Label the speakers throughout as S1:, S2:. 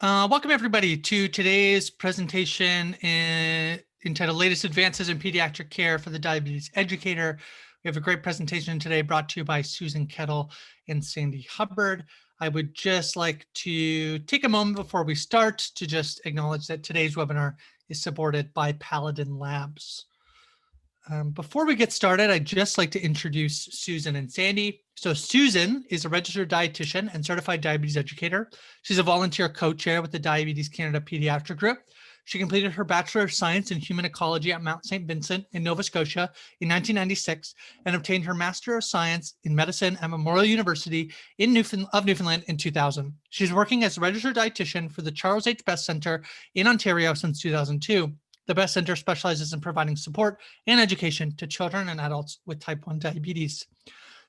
S1: Welcome everybody to today's presentation entitled Latest Advances in Pediatric Care for the Diabetes Educator. We have a great presentation today brought to you by Susan Kettle and Sandy Hubbard. I would just like to take a moment before we start to just acknowledge that today's webinar is supported by Paladin Labs. Before we get started, I'd just like to introduce Susan and Sandy. So Susan is a registered dietitian and certified diabetes educator. She's a volunteer co-chair with the Diabetes Canada Pediatric Group. She completed her Bachelor of Science in Human Ecology at Mount St. Vincent in Nova Scotia in 1996 and obtained her Master of Science in Medicine at Memorial University of Newfoundland in 2000. She's working as a registered dietitian for the Charles H. Best Centre in Ontario since 2002. The Best Center specializes in providing support and education to children and adults with type 1 diabetes.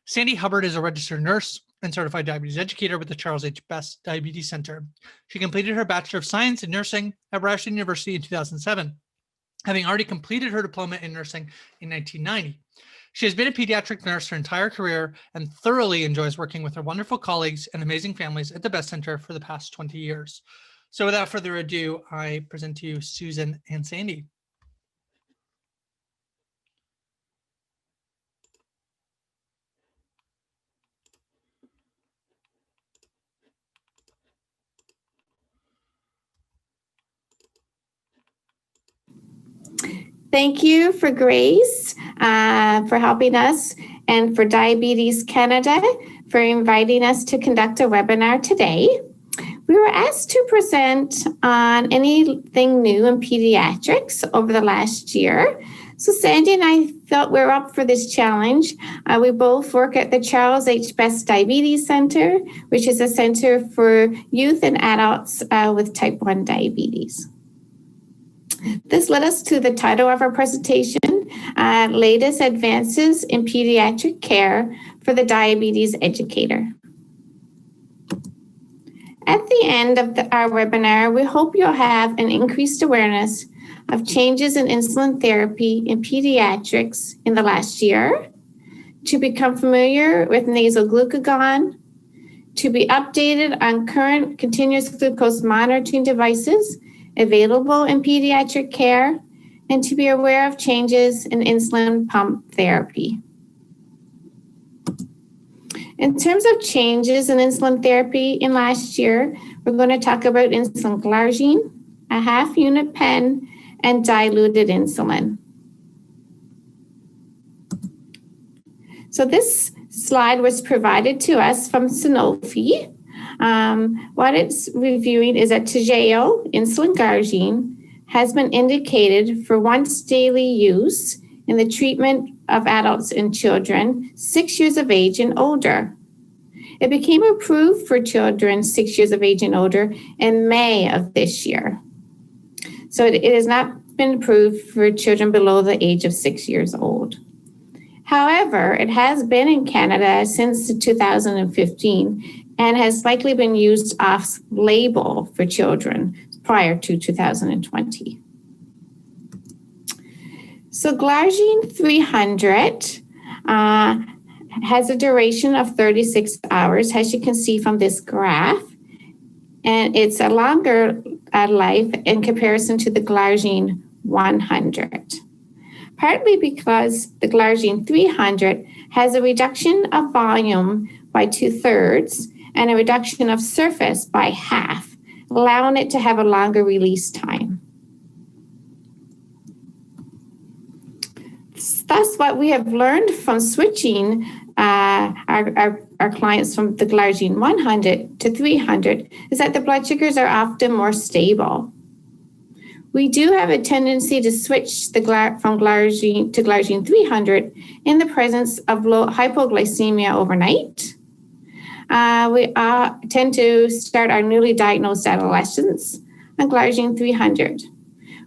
S1: Sandy Hubbard is a registered nurse and certified diabetes educator with the Charles H. Best Diabetes Center. She completed her Bachelor of Science in Nursing at Ryerson University in 2007, having already completed her diploma in nursing in 1990. She has been a pediatric nurse her entire career and thoroughly enjoys working with her wonderful colleagues and amazing families at the Best Center for the past 20 years. So without further ado, I present to you Susan and Sandy.
S2: Thank you for Grace for helping us, and for Diabetes Canada for inviting us to conduct a webinar today. We were asked to present on anything new in pediatrics over the last year. So Sandy and I felt we were up for this challenge. We both work at the Charles H. Best Diabetes Center, which is a center for youth and adults with type 1 diabetes. This led us to the title of our presentation, Latest Advances in Pediatric Care for the Diabetes Educator. At the end of our webinar, we hope you'll have an increased awareness of changes in insulin therapy in pediatrics in the last year, to become familiar with nasal glucagon, to be updated on current continuous glucose monitoring devices available in pediatric care, and to be aware of changes in insulin pump therapy. In terms of changes in insulin therapy in last year, we're going to talk about insulin glargine, a half-unit pen, and diluted insulin. So this slide was provided to us from Sanofi. What it's reviewing is that Toujeo, insulin glargine, has been indicated for once daily use in the treatment of adults and children 6 years of age and older. It became approved for children 6 years of age and older in May of this year. So it has not been approved for children below the age of 6 years old. However, it has been in Canada since 2015 and has likely been used off-label for children prior to 2020. So glargine 300 has a duration of 36 hours, as you can see from this graph, and it's a longer life in comparison to the glargine 100. Partly because the glargine 300 has a reduction of volume by 2/3 and a reduction of surface by half, allowing it to have a longer release time. Thus, what we have learned from switching our clients from the glargine 100 to 300 is that the blood sugars are often more stable. We do have a tendency to switch from glargine to glargine 300 in the presence of low hypoglycemia overnight. We tend to start our newly diagnosed adolescents on glargine 300.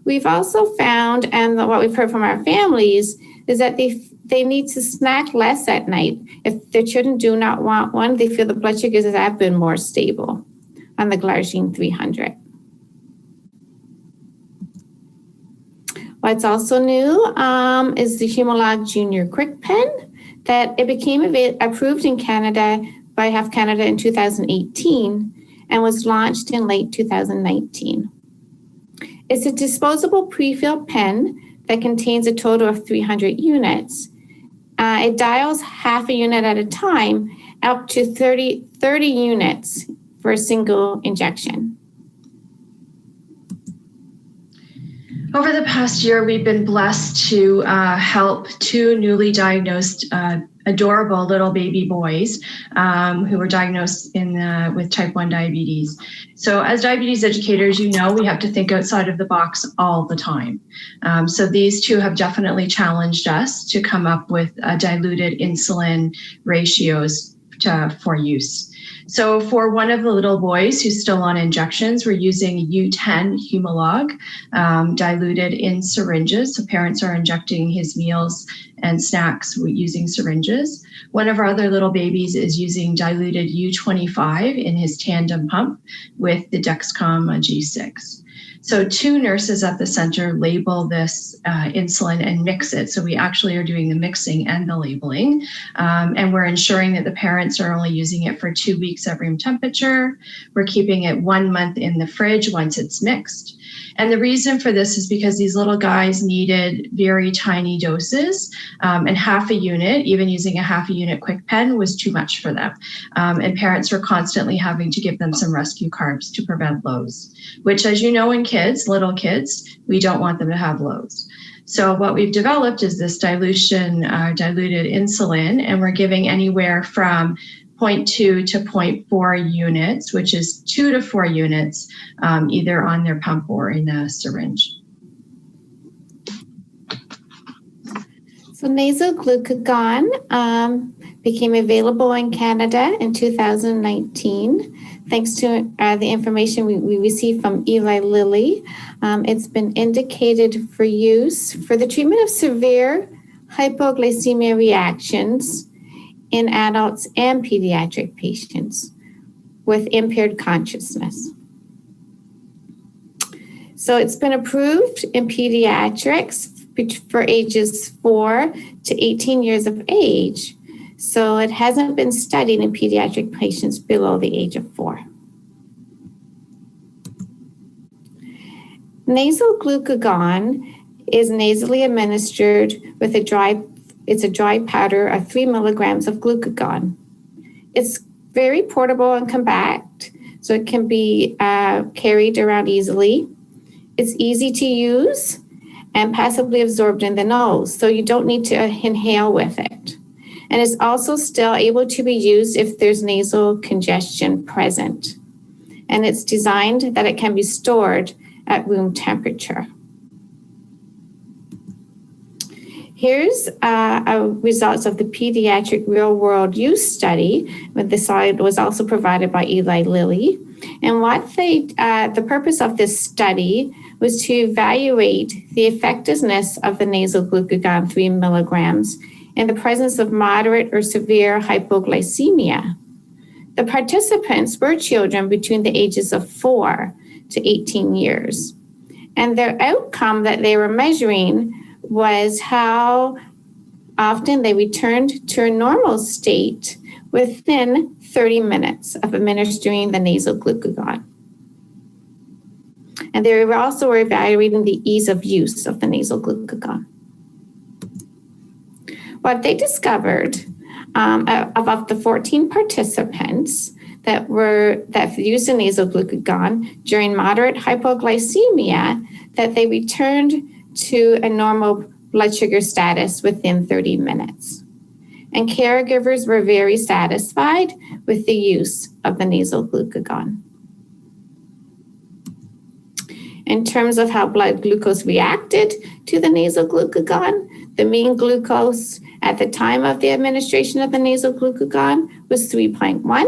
S2: We've also found, and what we've heard from our families, is that they need to snack less at night. If their children do not want one, they feel the blood sugars have been more stable on the glargine 300. What's also new is the Humalog Junior Quick Pen, that it became approved in Canada by Health Canada in 2018, and was launched in late 2019. It's a disposable pre-filled pen that contains a total of 300 units. It dials half a unit at a time, up to 30 units for a single injection.
S3: Over the past year, we've been blessed to help two newly diagnosed adorable little baby boys who were diagnosed with type 1 diabetes. So as diabetes educators, you know we have to think outside of the box all the time. So these two have definitely challenged us to come up with diluted insulin ratios for use. So for one of the little boys who's still on injections, we're using U10 Humalog diluted in syringes. So parents are injecting his meals and snacks using syringes. One of our other little babies is using diluted U25 in his tandem pump with the Dexcom G6. So two nurses at the center label this insulin and mix it. So we actually are doing the mixing and the labeling. And we're ensuring that the parents are only using it for 2 weeks at room temperature. We're keeping it 1 month in the fridge once it's mixed. And the reason for this is because these little guys needed very tiny doses, and half a unit, even using a half a unit quick pen, was too much for them. And parents were constantly having to give them some rescue carbs to prevent lows, which, as you know, in kids, little kids, we don't want them to have lows. So what we've developed is this diluted insulin, and we're giving anywhere from 0.2 to 0.4 units, which is 2 to 4 units, either on their pump or in a syringe.
S2: So nasal glucagon became available in Canada in 2019, thanks to the information we received from Eli Lilly. It's been indicated for use for the treatment of severe hypoglycemia reactions in adults and pediatric patients with impaired consciousness. So it's been approved in pediatrics for ages 4 to 18 years of age. So it hasn't been studied in pediatric patients below the age of 4. Nasal glucagon is nasally administered with a dry powder of 3 milligrams of glucagon. It's very portable and compact, so it can be carried around easily. It's easy to use and passively absorbed in the nose, so you don't need to inhale with it. And it's also still able to be used if there's nasal congestion present. And it's designed that it can be stored at room temperature. Here's results of the pediatric real-world use study. This slide was also provided by Eli Lilly. And the purpose of this study was to evaluate the effectiveness of the nasal glucagon 3 milligrams in the presence of moderate or severe hypoglycemia. The participants were children between the ages of 4 to 18 years. And their outcome that they were measuring was how often they returned to a normal state within 30 minutes of administering the nasal glucagon. And they were also evaluating the ease of use of the nasal glucagon. What they discovered of the 14 participants that used the nasal glucagon during moderate hypoglycemia, that they returned to a normal blood sugar status within 30 minutes. And caregivers were very satisfied with the use of the nasal glucagon. In terms of how blood glucose reacted to the nasal glucagon, the mean glucose at the time of the administration of the nasal glucagon was 3.1.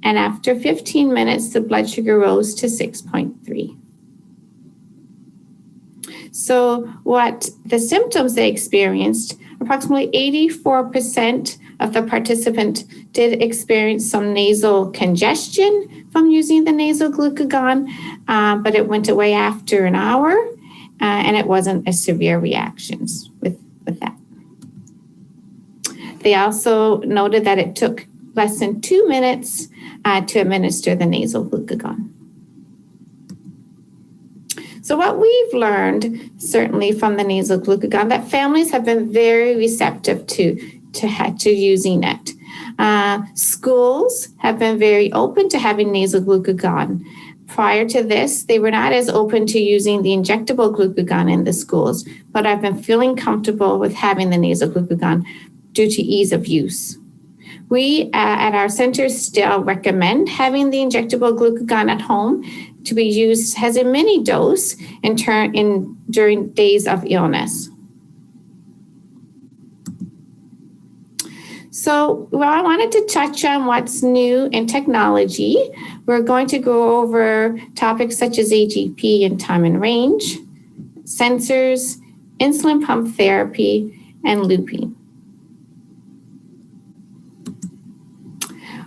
S2: And after 15 minutes, the blood sugar rose to 6.3. So what the symptoms they experienced, approximately 84% of the participant did experience some nasal congestion from using the nasal glucagon, but it went away after an hour, and it wasn't a severe reactions with that. They also noted that it took less than 2 minutes to administer the nasal glucagon. So what we've learned, certainly from the nasal glucagon, that families have been very receptive to using it. Schools have been very open to having nasal glucagon. Prior to this, they were not as open to using the injectable glucagon in the schools, but I've been feeling comfortable with having the nasal glucagon due to ease of use. We at our center still recommend having the injectable glucagon at home to be used as a mini dose during days of illness. So, I wanted to touch on what's new in technology. We're going to go over topics such as AGP and time and range, sensors, insulin pump therapy, and looping.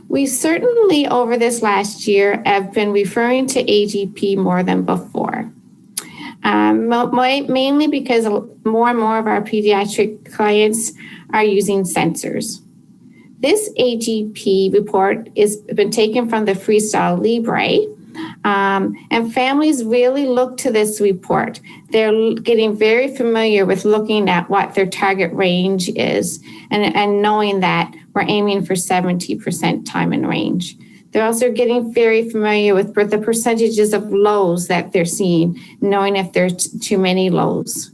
S2: We certainly, over this last year, have been referring to AGP more than before, mainly because more and more of our pediatric clients are using sensors. This AGP report has been taken from the Freestyle Libre, and families really look to this report. They're getting very familiar with looking at what their target range is and knowing that we're aiming for 70% time and range. They're also getting very familiar with the percentages of lows that they're seeing, knowing if there's too many lows.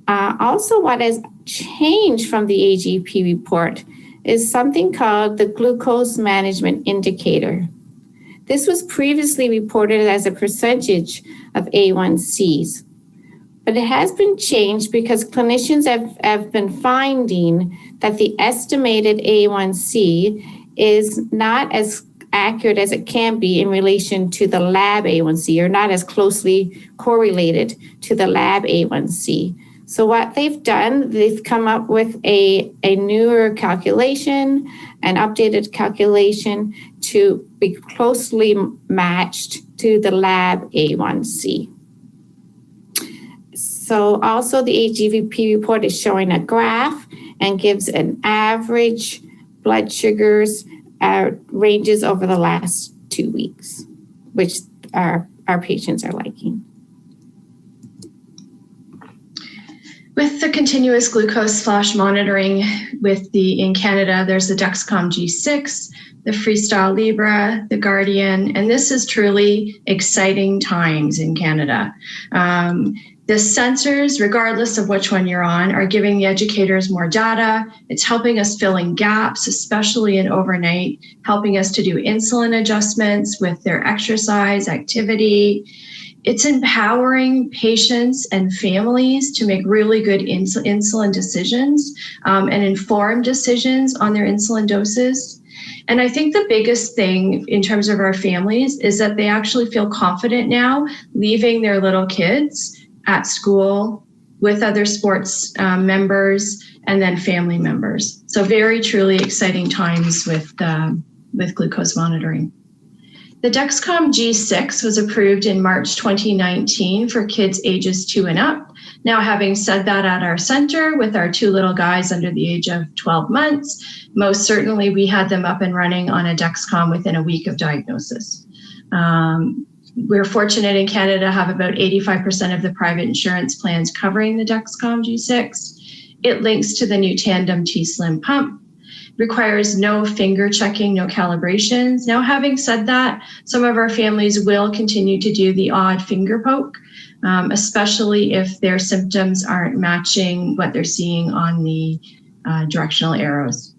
S2: Also, what has changed from the AGP report is something called the glucose management indicator. This was previously reported as a percentage of A1Cs, but it has been changed because clinicians have been finding that the estimated A1C is not as accurate as it can be in relation to the lab A1C, or not as closely correlated to the lab A1C. So what they've done, they've come up with a newer calculation, an updated calculation to be closely matched to the lab A1C. So also the AGVP report is showing a graph and gives an average blood sugars ranges over the last 2 weeks, which our patients are liking.
S3: With the continuous glucose flash monitoring in Canada, there's the Dexcom G6, the Freestyle Libre, the Guardian, and this is truly exciting times in Canada. The sensors, regardless of which one you're on, are giving the educators more data. It's helping us fill in gaps, especially in overnight, helping us to do insulin adjustments with their exercise, activity. It's empowering patients and families to make really good insulin decisions and informed decisions on their insulin doses. And I think the biggest thing in terms of our families is that they actually feel confident now leaving their little kids at school with other sports members and then family members. So very truly exciting times with glucose monitoring. The Dexcom G6 was approved in March 2019 for kids ages 2 and up. Now, having said that, at our center with our 2 little guys under the age of 12 months, most certainly we had them up and running on a Dexcom within a week of diagnosis. We're fortunate in Canada to have about 85% of the private insurance plans covering the Dexcom G6. It links to the new Tandem T-Slim pump, requires no finger checking, no calibrations. Now, having said that, some of our families will continue to do the odd finger poke, especially if their symptoms aren't matching what they're seeing on the directional arrows.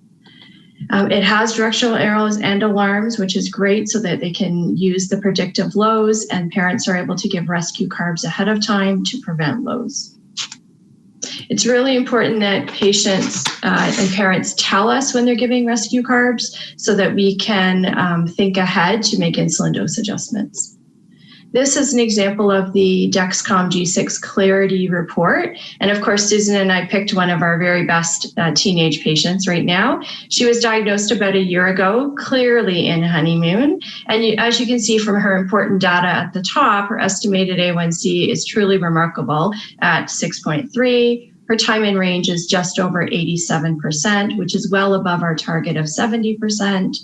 S3: It has directional arrows and alarms, which is great so that they can use the predictive lows, and parents are able to give rescue carbs ahead of time to prevent lows. It's really important that patients and parents tell us when they're giving rescue carbs so that we can think ahead to make insulin dose adjustments. This is an example of the Dexcom G6 Clarity report. And of course, Susan and I picked one of our very best teenage patients right now. She was diagnosed about a year ago, clearly in honeymoon. And as you can see from her important data at the top, her estimated A1C is truly remarkable at 6.3. Her time in range is just over 87%, which is well above our target of 70%.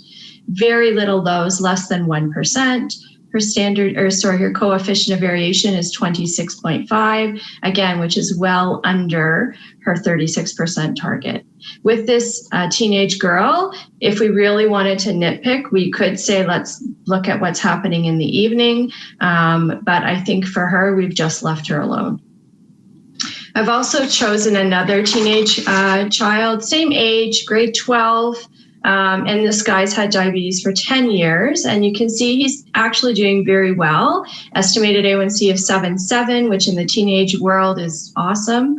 S3: Very little lows, less than 1%. Her coefficient of variation is 26.5, again, which is well under her 36% target. With this teenage girl, if we really wanted to nitpick, we could say, let's look at what's happening in the evening. But I think for her, we've just left her alone. I've also chosen another teenage child, same age, grade 12. And this guy's had diabetes for 10 years, and you can see he's actually doing very well. Estimated A1C of 7.7, which in the teenage world is awesome.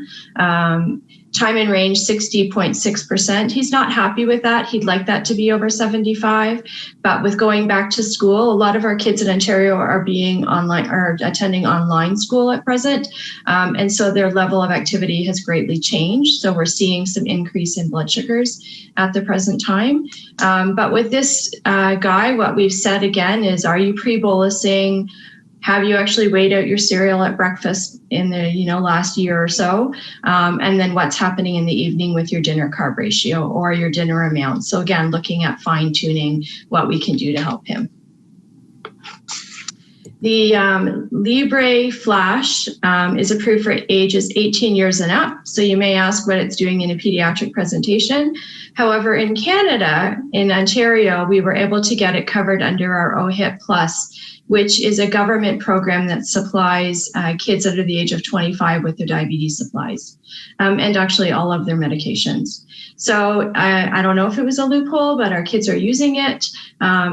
S3: Time in range, 60.6%. He's not happy with that. He'd like that to be over 75. But with going back to school, a lot of our kids in Ontario are being online or attending online school at present. And so their level of activity has greatly changed. So we're seeing some increase in blood sugars at the present time. But with this guy, what we've said again is, are you pre-bolusing? Have you actually weighed out your cereal at breakfast in the last year or so? And then what's happening in the evening with your dinner carb ratio or your dinner amount? So again, looking at fine tuning what we can do to help him. The Libre Flash is approved for ages 18 years and up. So you may ask what it's doing in a pediatric presentation. However, in Canada, in Ontario, we were able to get it covered under our OHIP Plus, which is a government program that supplies kids under the age of 25 with their diabetes supplies, and actually all of their medications. So I don't know if it was a loophole, but our kids are using it.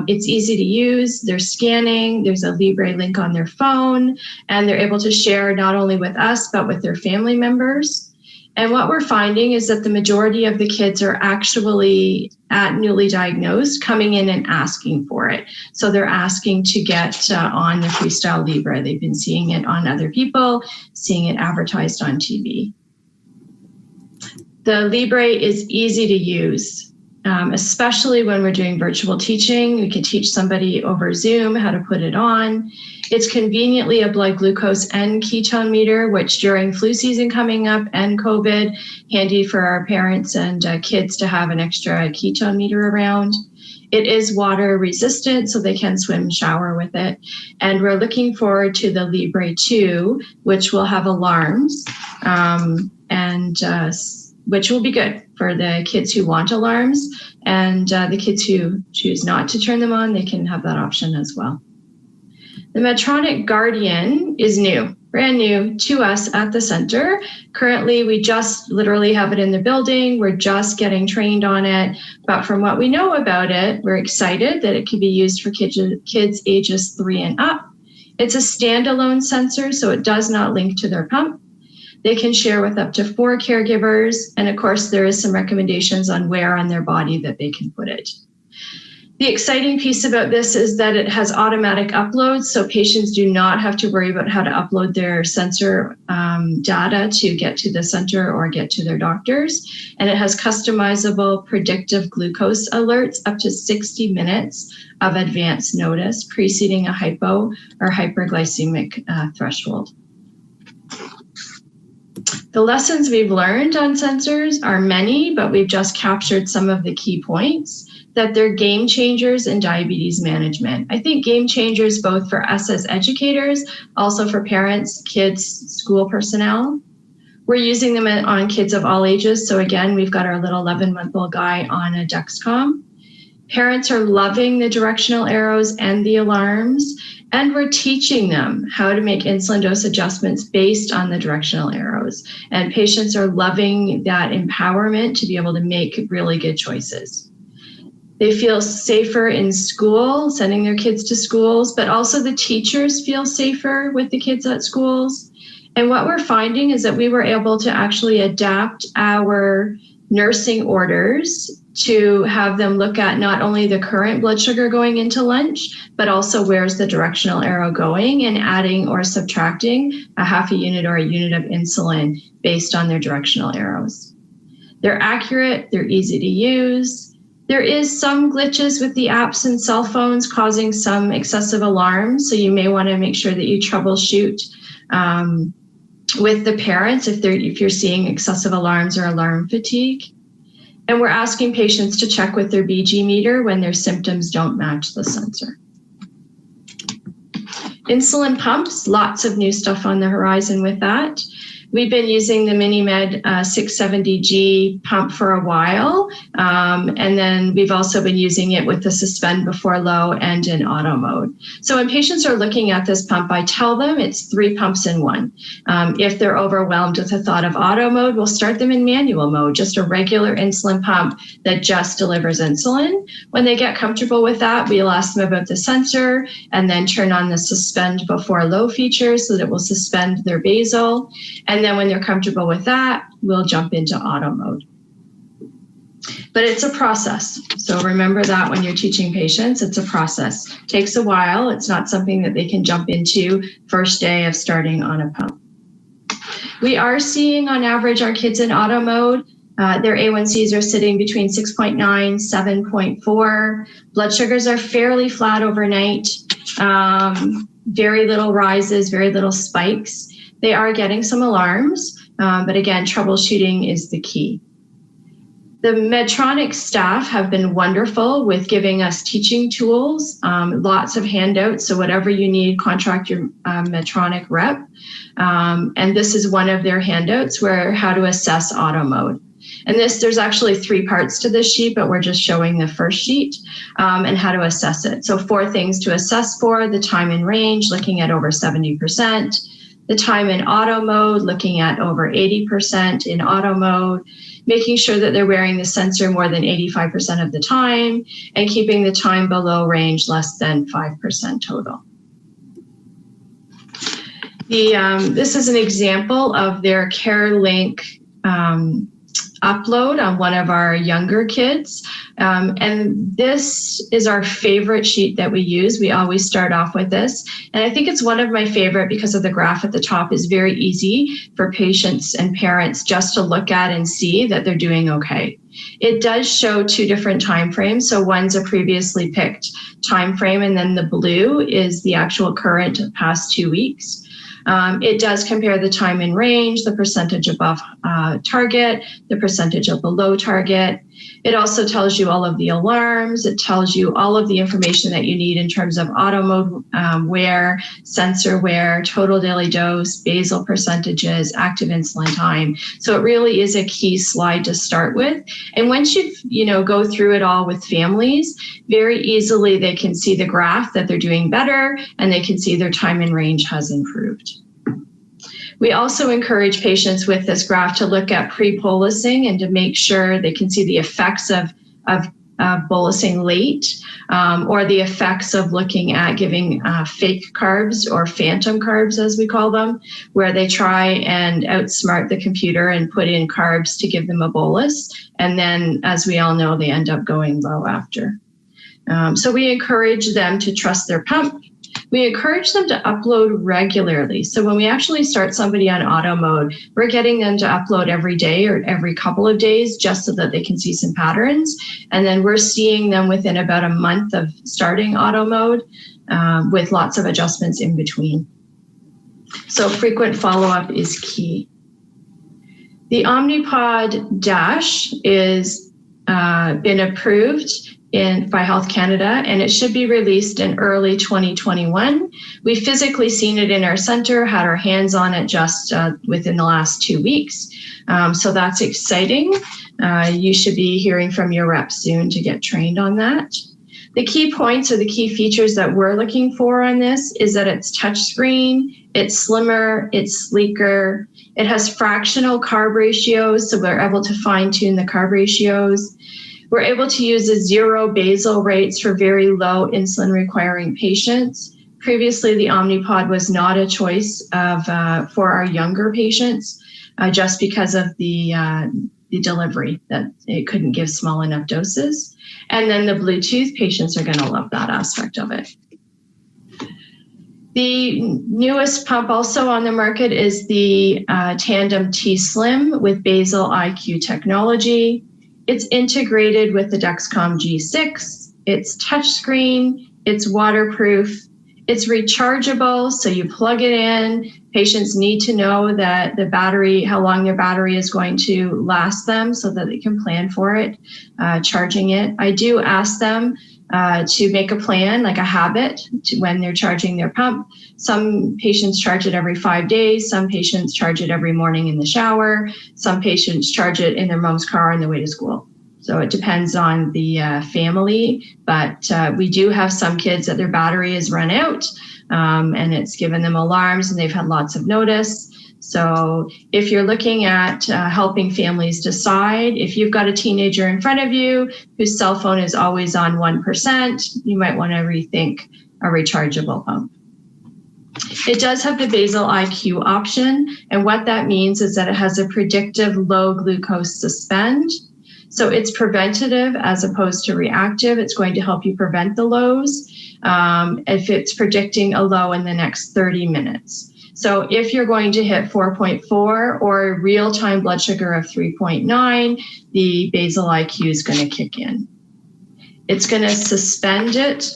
S3: It's easy to use. They're scanning. There's a Libre link on their phone, and they're able to share not only with us, but with their family members. And what we're finding is that the majority of the kids are actually at newly diagnosed coming in and asking for it. So they're asking to get on the Freestyle Libre. They've been seeing it on other people, seeing it advertised on TV. The Libre is easy to use, especially when we're doing virtual teaching. We can teach somebody over Zoom how to put it on. It's conveniently a blood glucose and ketone meter, which during flu season coming up and COVID, handy for our parents and kids to have an extra ketone meter around. It is water resistant, so they can swim and shower with it. And we're looking forward to the Libre 2, which will have alarms, which will be good for the kids who want alarms, and the kids who choose not to turn them on, they can have that option as well. The Medtronic Guardian is new, brand new to us at the center. Currently, we just literally have it in the building. We're just getting trained on it. But from what we know about it, we're excited that it can be used for kids ages 3 and up. It's a standalone sensor, so it does not link to their pump. They can share with up to 4 caregivers. And of course, there is some recommendations on where on their body that they can put it. The exciting piece about this is that it has automatic uploads, so patients do not have to worry about how to upload their sensor data to get to the center or get to their doctors. And it has customizable predictive glucose alerts up to 60 minutes of advance notice preceding a hypo or hyperglycemic threshold. The lessons we've learned on sensors are many, but we've just captured some of the key points. That they're game changers in diabetes management. I think game changers both for us as educators, also for parents, kids, school personnel. We're using them on kids of all ages. So again, we've got our little 11-month-old guy on a Dexcom. Parents are loving the directional arrows and the alarms, and we're teaching them how to make insulin dose adjustments based on the directional arrows. And patients are loving that empowerment to be able to make really good choices. They feel safer in school, sending their kids to schools, but also the teachers feel safer with the kids at schools. And what we're finding is that we were able to actually adapt our nursing orders to have them look at not only the current blood sugar going into lunch, but also where's the directional arrow going, and adding or subtracting a half a unit or a unit of insulin based on their directional arrows. They're accurate, they're easy to use. There is some glitches with the apps and cell phones causing some excessive alarms, so you may want to make sure that you troubleshoot with the parents if you're seeing excessive alarms or alarm fatigue. And we're asking patients to check with their BG meter when their symptoms don't match the sensor. Insulin pumps, lots of new stuff on the horizon with that. We've been using the MiniMed 670G pump for a while, and then we've also been using it with the suspend before low and in auto mode. So when patients are looking at this pump, I tell them it's 3 pumps in one. If they're overwhelmed with the thought of auto mode, we'll start them in manual mode, just a regular insulin pump that just delivers insulin. When they get comfortable with that, we'll ask them about the sensor and then turn on the suspend before low feature so that it will suspend their basal. And then when they're comfortable with that, we'll jump into auto mode. But it's a process. So remember that when you're teaching patients, it's a process. It takes a while. It's not something that they can jump into first day of starting on a pump. We are seeing on average our kids in auto mode, their A1Cs are sitting between 6.9, 7.4. Blood sugars are fairly flat overnight. Very little rises, very little spikes. They are getting some alarms, but again, troubleshooting is the key. The Medtronic staff have been wonderful with giving us teaching tools, lots of handouts. So whatever you need, contact your Medtronic rep. And this is one of their handouts where how to assess auto mode. And there's actually 3 parts to this sheet, but we're just showing the first sheet and how to assess it. So 4 things to assess for: the time in range, looking at over 70%. The time in auto mode, looking at over 80% in auto mode, making sure that they're wearing the sensor more than 85% of the time, and keeping the time below range less than 5% total. This is an example of their CareLink upload on one of our younger kids. And this is our favorite sheet that we use. We always start off with this. And I think it's one of my favorite because of the graph at the top is very easy for patients and parents just to look at and see that they're doing okay. It does show 2 different time frames. So one's a previously picked time frame, and then the blue is the actual current past 2 weeks. It does compare the time in range, the percentage above target, the percentage of below target. It also tells you all of the alarms. It tells you all of the information that you need in terms of auto mode wear, sensor wear, total daily dose, basal percentages, active insulin time. So it really is a key slide to start with. And once you go through it all with families, very easily they can see the graph that they're doing better, and they can see their time in range has improved. We also encourage patients with this graph to look at pre-bolusing and to make sure they can see the effects of bolusing late, or the effects of looking at giving fake carbs or phantom carbs, as we call them, where they try and outsmart the computer and put in carbs to give them a bolus. And then, as we all know, they end up going low after. So we encourage them to trust their pump. We encourage them to upload regularly. So when we actually start somebody on auto mode, we're getting them to upload every day or every couple of days just so that they can see some patterns. And then we're seeing them within about a month of starting auto mode with lots of adjustments in between. So frequent follow-up is key. The Omnipod Dash is been approved by Health Canada, and it should be released in early 2021. We physically seen it in our center, had our hands on it just within the last 2 weeks. So that's exciting. You should be hearing from your rep soon to get trained on that. The key points or the key features that we're looking for on this is that it's touchscreen, it's slimmer, it's sleeker, it has fractional carb ratios, so we're able to fine tune the carb ratios. We're able to use a 0 basal rates for very low insulin requiring patients. Previously, the Omnipod was not a choice for our younger patients just because of the delivery, that it couldn't give small enough doses. And then the Bluetooth, patients are going to love that aspect of it. The newest pump also on the market is the Tandem T-Slim with Basal-IQ Technology. It's integrated with the Dexcom G6. It's touchscreen. It's waterproof. It's rechargeable, so you plug it in. Patients need to know that the battery, how long their battery is going to last them so that they can plan for it, charging it. I do ask them to make a plan, like a habit, when they're charging their pump. Some patients charge it every 5 days. Some patients charge it every morning in the shower. Some patients charge it in their mom's car on the way to school. So it depends on the family, but we do have some kids that their battery is run out, and it's given them alarms and they've had lots of notice. So if you're looking at helping families decide, if you've got a teenager in front of you whose cell phone is always on 1%, you might want to rethink a rechargeable pump. It does have the Basal-IQ option, and what that means is that it has a predictive low glucose suspend. So it's preventative as opposed to reactive. It's going to help you prevent the lows if it's predicting a low in the next 30 minutes. So if you're going to hit 4.4 or real-time blood sugar of 3.9, the Basal-IQ is going to kick in. It's going to suspend it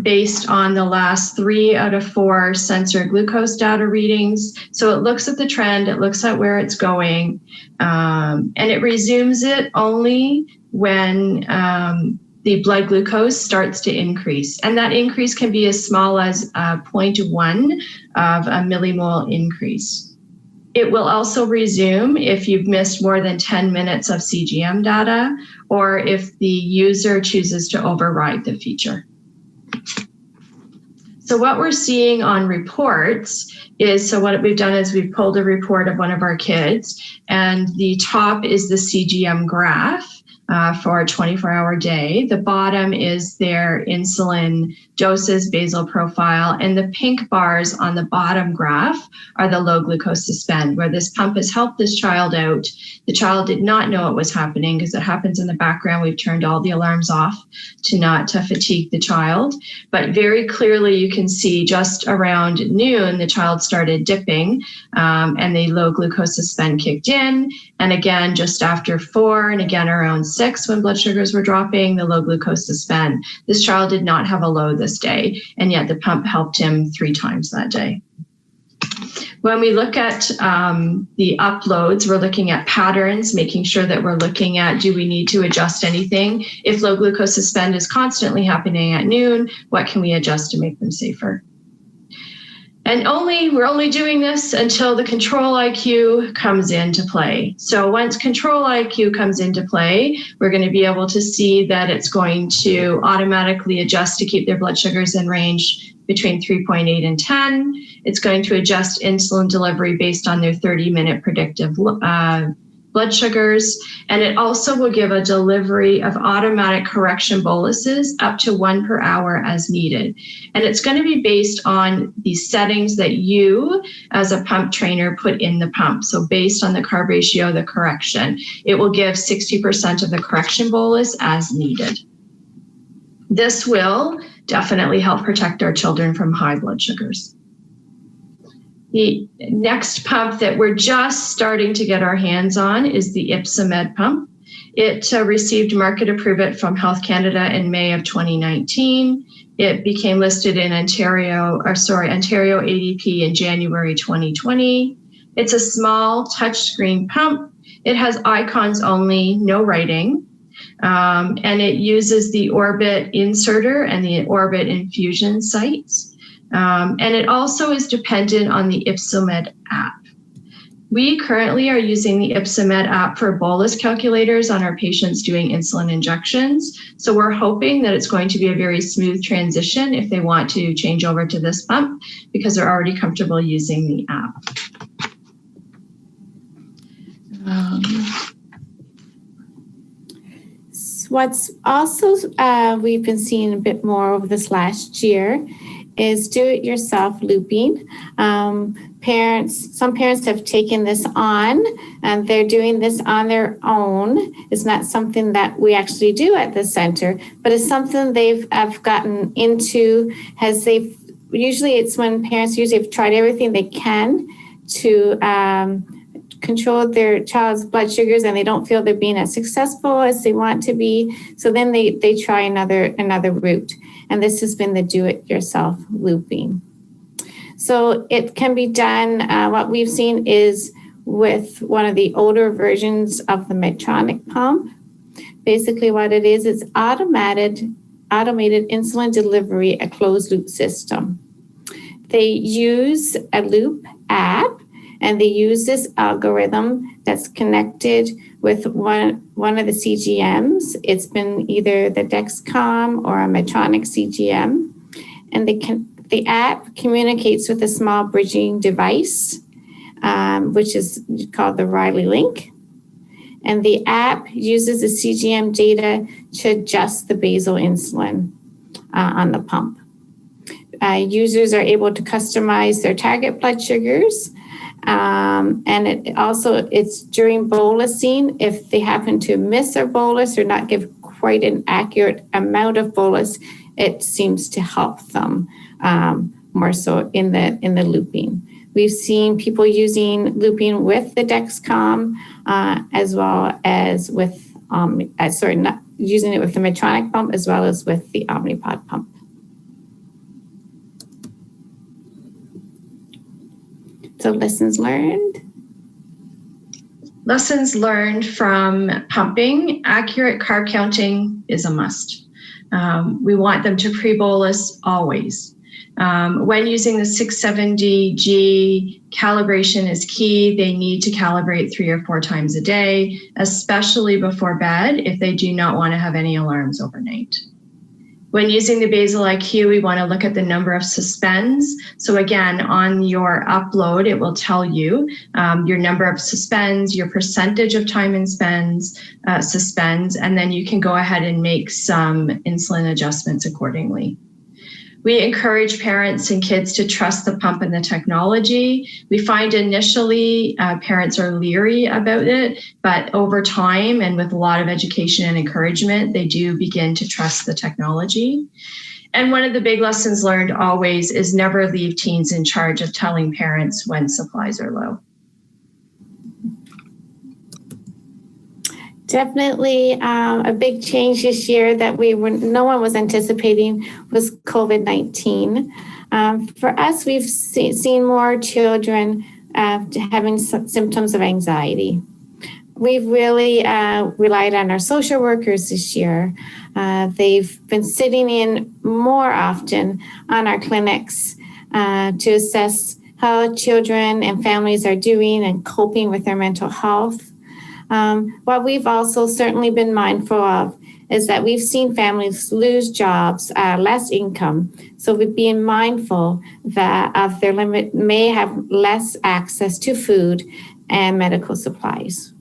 S3: based on the last 3 out of 4 sensor glucose data readings. So it looks at the trend, it looks at where it's going, and it resumes it only when the blood glucose starts to increase. And that increase can be as small as 0.1 of a millimole increase. It will also resume if you've missed more than 10 minutes of CGM data, or if the user chooses to override the feature. So what we're seeing on reports is, so what we've done is we've pulled a report of one of our kids, and the top is the CGM graph for a 24-hour day. The bottom is their insulin doses, basal profile, and the pink bars on the bottom graph are the low glucose suspend, where this pump has helped this child out. The child did not know it was happening because it happens in the background. We've turned all the alarms off to not fatigue the child. But very clearly you can see just around noon, the child started dipping and the low glucose suspend kicked in. And again, just after 4 and again around 6 when blood sugars were dropping, the low glucose suspend. This child did not have a low this day, and yet the pump helped him 3 times that day. When we look at the uploads, we're looking at patterns, making sure that we're looking at, do we need to adjust anything? If low glucose suspend is constantly happening at noon, what can we adjust to make them safer? And we're only doing this until the Control-IQ comes into play. So once Control-IQ comes into play, we're going to be able to see that it's going to automatically adjust to keep their blood sugars in range between 3.8 and 10. It's going to adjust insulin delivery based on their 30-minute predictive blood sugars. And it also will give a delivery of automatic correction boluses up to 1 per hour as needed. And it's going to be based on the settings that you as a pump trainer put in the pump. So based on the carb ratio, the correction, it will give 60% of the correction bolus as needed. This will definitely help protect our children from high blood sugars. The next pump that we're just starting to get our hands on is the Ypsomed pump. It received market approval from Health Canada in May of 2019. It became listed in Ontario ADP in January 2020. It's a small touchscreen pump. It has icons only, no writing. And it uses the Orbit inserter and the Orbit infusion sites. And it also is dependent on the Ypsomed app. We currently are using the Ypsomed app for bolus calculators on our patients doing insulin injections. So we're hoping that it's going to be a very smooth transition if they want to change over to this pump because they're already comfortable using the app.
S2: What's also we've been seeing a bit more over this last year is do-it-yourself looping. Some parents have taken this on and they're doing this on their own. It's not something that we actually do at the center, but it's something have gotten into usually it's when parents usually have tried everything they can to controlled their child's blood sugars and they don't feel they're being as successful as they want to be. So then they try another route. And this has been the do-it-yourself looping. So it can be done, what we've seen is with one of the older versions of the Medtronic pump. Basically what it is automated insulin delivery, a closed loop system. They use a loop app and they use this algorithm that's connected with one of the CGMs. It's been either the Dexcom or a Medtronic CGM. And the app communicates with a small bridging device, which is called the Riley Link. And the app uses the CGM data to adjust the basal insulin on the pump. Users are able to customize their target blood sugars. And it's during bolusing, if they happen to miss their bolus or not give quite an accurate amount of bolus, it seems to help them more so in the looping. We've seen people using looping with the Dexcom as well as with, not using it with the Medtronic pump as well as with the Omnipod pump. So lessons learned.
S3: Lessons learned from pumping. Accurate carb counting is a must. We want them to pre-bolus always. When using the 670G, calibration is key. They need to calibrate 3 or 4 times a day, especially before bed if they do not want to have any alarms overnight. When using the Basal-IQ, we want to look at the number of suspends. So again, on your upload, it will tell you your number of suspends, your percentage of time in suspends, and then you can go ahead and make some insulin adjustments accordingly. We encourage parents and kids to trust the pump and the technology. We find initially parents are leery about it, but over time and with a lot of education and encouragement, they do begin to trust the technology. And one of the big lessons learned always is never leave teens in charge of telling parents when supplies are low.
S2: Definitely a big change this year that no one was anticipating was COVID-19. For us, we've seen more children having symptoms of anxiety. We've really relied on our social workers this year. They've been sitting in more often on our clinics to assess how children and families are doing and coping with their mental health. What we've also certainly been mindful of is that we've seen families lose jobs, less income. So we're being mindful that of their limit may have less access to food and medical supplies.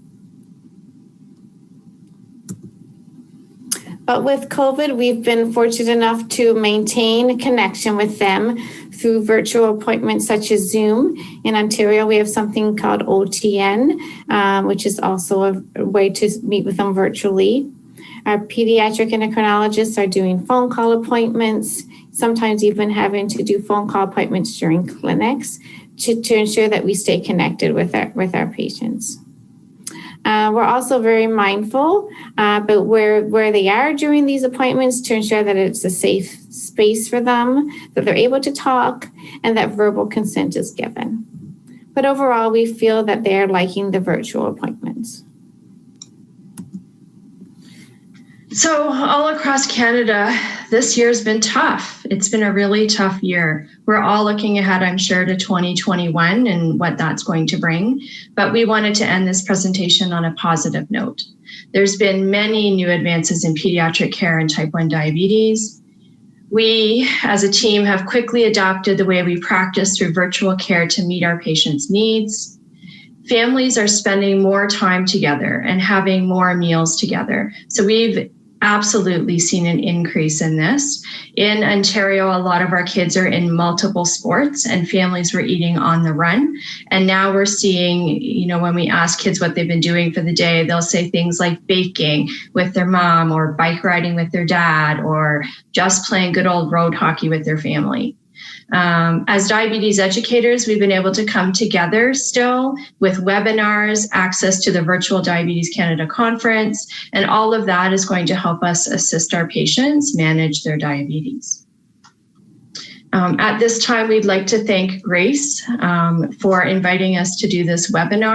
S2: But with COVID, we've been fortunate enough to maintain a connection with them through virtual appointments such as Zoom. In Ontario, we have something called OTN, which is also a way to meet with them virtually. Our pediatric endocrinologists are doing phone call appointments, sometimes even having to do phone call appointments during clinics to ensure that we stay connected with our patients. We're also very mindful about where they are during these appointments to ensure that it's a safe space for them, that they're able to talk, and that verbal consent is given. But overall, we feel that they're liking the virtual appointments.
S3: So all across Canada, this year's been tough. It's been a really tough year. We're all looking ahead, I'm sure, to 2021 and what that's going to bring. But we wanted to end this presentation on a positive note. There's been many new advances in pediatric care and type 1 diabetes. We, as a team, have quickly adopted the way we practice through virtual care to meet our patients' needs. Families are spending more time together and having more meals together. So we've absolutely seen an increase in this. In Ontario, a lot of our kids are in multiple sports and families were eating on the run. And now we're seeing, when we ask kids what they've been doing for the day, they'll say things like baking with their mom or bike riding with their dad or just playing good old road hockey with their family. As diabetes educators, we've been able to come together still with webinars, access to the virtual Diabetes Canada conference, and all of that is going to help us assist our patients manage their diabetes. At this time, we'd like to thank Grace for inviting us to do this webinar.